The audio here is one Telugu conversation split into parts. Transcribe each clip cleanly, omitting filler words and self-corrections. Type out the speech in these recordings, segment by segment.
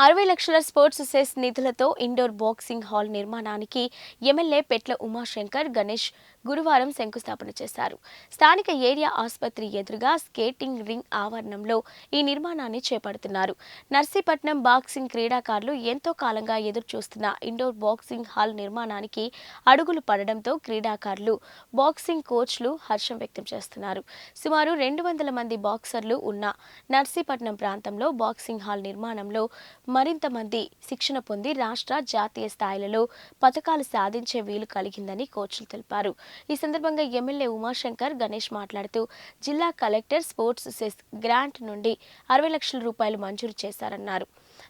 60 లక్షల స్పోర్ట్స్ సెస్ నిధులతో ఇండోర్ బాక్సింగ్ హాల్ నిర్మాణానికి ఎమ్మెల్యే పెట్ల ఉమాశంకర్ గణేష్ గురువారం శంకుస్థాపన చేశారు. స్థానిక ఏరియా ఆసుపత్రి ఎదురుగా స్కేటింగ్ రింగ్ ఆవరణంలో ఈ నిర్మాణాన్ని చేపడుతున్నారు. నర్సీపట్నం బాక్సింగ్ క్రీడాకారులు ఎంతో కాలంగా ఎదురుచూస్తున్న ఇండోర్ బాక్సింగ్ హాల్ నిర్మాణానికి అడుగులు పడడంతో క్రీడాకారులు, బాక్సింగ్ కోచ్లు హర్షం వ్యక్తం చేస్తున్నారు. సుమారు 200 మంది బాక్సర్లు ఉన్న నర్సీపట్నం ప్రాంతంలో బాక్సింగ్ హాల్ నిర్మాణంలో మరింత మంది శిక్షణ పొంది రాష్ట్ర, జాతీయ స్థాయిలలో పతకాలు సాధించే వీలు కలిగిందని కోచ్లు తెలిపారు. ఈ సందర్భంగా ఎమ్మెల్యే ఉమాశంకర్ గణేష్ మాట్లాడుతూ జిల్లా కలెక్టర్ స్పోర్ట్స్ సెస్ గ్రాంట్ నుండి 60 లక్షల రూపాయలు మంజూరు చేశారన్నారు.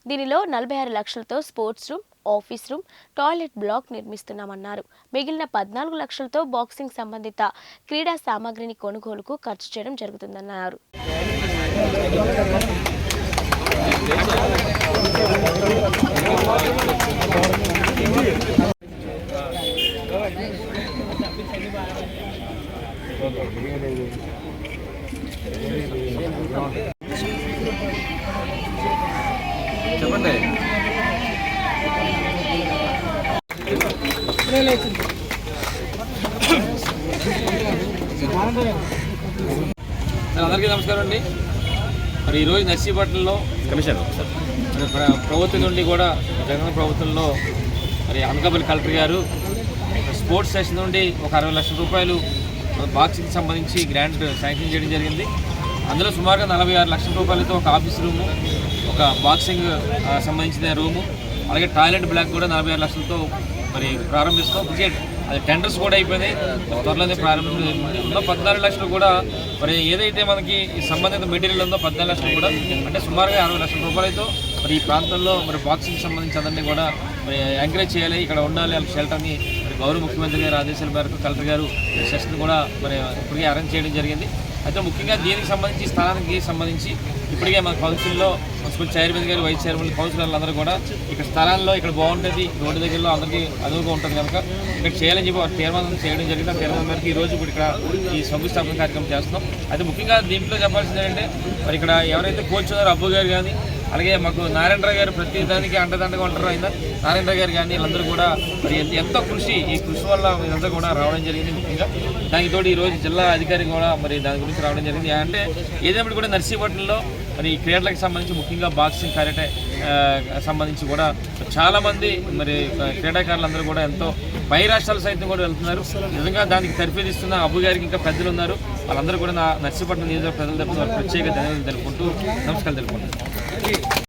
దీనిలో 46 లక్షలతో sports room, office room, toilet block నిర్మిస్తున్నామన్నారు. మిగిలిన 14 లక్షలతో బాక్సింగ్ సంబంధిత క్రీడా సామాగ్రిని కొనుగోలుకు ఖర్చు చేయడం జరుగుతుందన్నారు. చెప్పండి. అందరికీ నమస్కారం అండి. మరి ఈరోజు నర్సీపట్నంలో ప్రభుత్వం నుండి కూడా జగన్ ప్రభుత్వంలో మరి అనకాపల్లి కలెక్టర్ గారు స్పోర్ట్స్ సెషన్ నుండి ఒక 60 లక్షల రూపాయలు బాక్సింగ్కి సంబంధించి గ్రాంట్ శాంక్షన్ చేయడం జరిగింది. అందులో సుమారుగా 46 లక్షల రూపాయలతో ఒక ఆఫీస్ రూము, ఒక బాక్సింగ్ సంబంధించిన రూము, అలాగే టాయిలెట్ బ్లాక్ కూడా 46 లక్షలతో మరి ప్రారంభిస్తాం. అది టెండర్స్ కూడా అయిపోయినాయి, త్వరలోనే ప్రారంభించడం. 14 లక్షలు కూడా మరి ఏదైతే మనకి సంబంధిత మెటీరియల్ ఉందో 14 లక్షలు కూడా అంటే సుమారుగా 60 లక్షల రూపాయలతో మరి ఈ ప్రాంతంలో మరి బాక్సింగ్ సంబంధించి అందరినీ కూడా మరి ఎంకరేజ్ చేయాలి, ఇక్కడ ఉండాలి. వాళ్ళ షెల్టర్ని మరి గౌరవ ముఖ్యమంత్రి గారు ఆదేశాల మేరకు కలెక్టర్ గారు సెషన్ కూడా మరి ఇప్పటికే అరేంజ్ చేయడం జరిగింది. అయితే ముఖ్యంగా దీనికి సంబంధించి స్థానానికి సంబంధించి ఇప్పటికే మన కౌన్సిల్లో మున్సిపల్ చైర్మన్ గారు, వైస్ చైర్మన్, కౌన్సిలర్లు అందరూ కూడా ఇక్కడ స్థలాల్లో ఇక్కడ బాగుంటుంది, రోడ్డు దగ్గరలో అందరికీ అనువుగా ఉంటుంది కనుక ఇక్కడ చేయాలని చెప్పి తీర్మానం చేయడం జరిగింది. ఆ తీర్మానం మేరకు ఈ రోజు ఇప్పుడు ఇక్కడ ఈ శంకుస్థాపన కార్యక్రమం చేస్తున్నాం. అయితే ముఖ్యంగా దీంట్లో చెప్పాల్సింది ఏంటంటే మరి ఇక్కడ ఎవరైతే కోచ్ ఉన్నారో అబ్బు గారు కానీ, అలాగే మాకు నారాయణరావు గారు ప్రతి దానికి అండదండగా ఉంటారు. అయినా నారాయణరావు గారు కానీ వీళ్ళందరూ కూడా మరి ఎంతో కృషి, ఈ కృషి వల్ల వీళ్ళందరూ కూడా రావడం జరిగింది. ముఖ్యంగా దానికి తోడు ఈరోజు జిల్లా అధికారి కూడా మరి దాని గురించి రావడం జరిగింది. అంటే ఏదేమిటి కూడా నర్సీపట్నంలో మరి క్రీడలకు సంబంధించి ముఖ్యంగా బాక్సింగ్, కరాటే సంబంధించి కూడా చాలామంది మరి క్రీడాకారులందరూ కూడా ఎంతో పై రాష్ట్రాల సైతం కూడా వెళ్తున్నారు. నిజంగా దానికి తర్ఫీదిస్తున్న అబ్బు గారికి ఇంకా పెద్దలు ఉన్నారు. వాళ్ళందరూ కూడా నర్సీపట్నం నియోజకవర్గ ప్రజల తరఫున ప్రత్యేక ధన్యవాదాలు తెలుపుకుంటూ నమస్కారం తెలుపుకుంటున్నారు.